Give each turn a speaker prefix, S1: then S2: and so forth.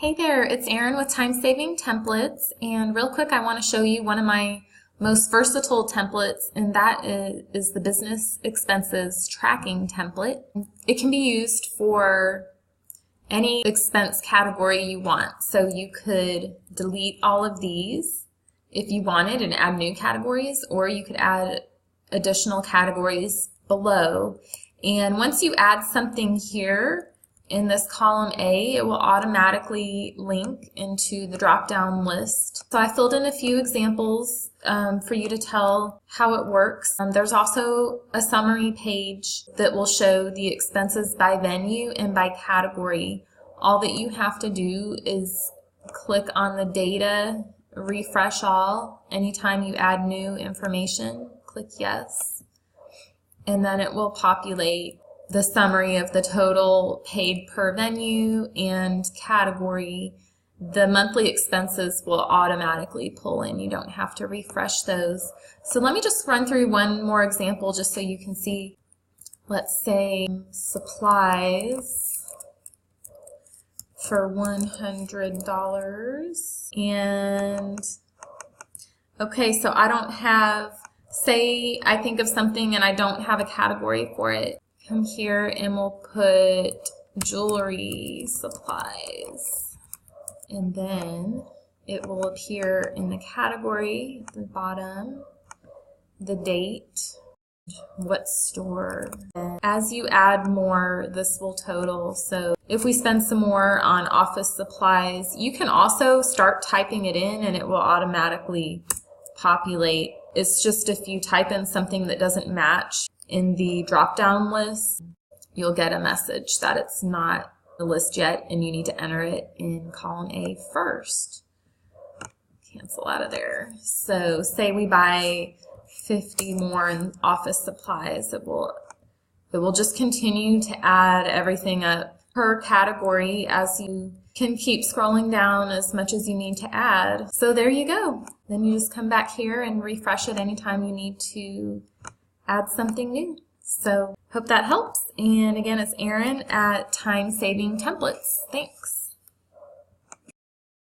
S1: Hey there, it's Erin with Time Saving Templates, and real quick I want to show you one of my most versatile templates, and that is the Business Expenses Tracking Template. It can be used for any expense category you want, so you could delete all of these if you wanted and add new categories, or you could add additional categories below. And once you add something here, in this column A, it will automatically link into the drop-down list. So I filled in a few examples for you to tell how it works. There's also a summary page that will show the expenses by venue and by category. All that you have to do is click on the data, refresh all. Anytime you add new information, click yes, and then it will populate the summary of the total paid per venue and category. The monthly expenses will automatically pull in. You don't have to refresh those. So let me just run through one more example just so you can see. Let's say supplies for $100. And okay, so I don't have, say I think of something and I don't have a category for it. Come here and we'll put jewelry supplies, and then it will appear in the category at the bottom, the date, what store. And as you add more, this will total. So if we spend some more on office supplies, you can also start typing it in and it will automatically populate. It's just if you type in something that doesn't match in the drop-down list, you'll get a message that it's not the list yet and you need to enter it in column A first. Cancel out of there. So say we buy 50 more in office supplies, it will just continue to add everything up per category as you can keep scrolling down as much as you need to add. So there you go. Then you just come back here and refresh it anytime you need to add something new. So hope that helps. And again, it's Erin at Time Saving Templates. Thanks.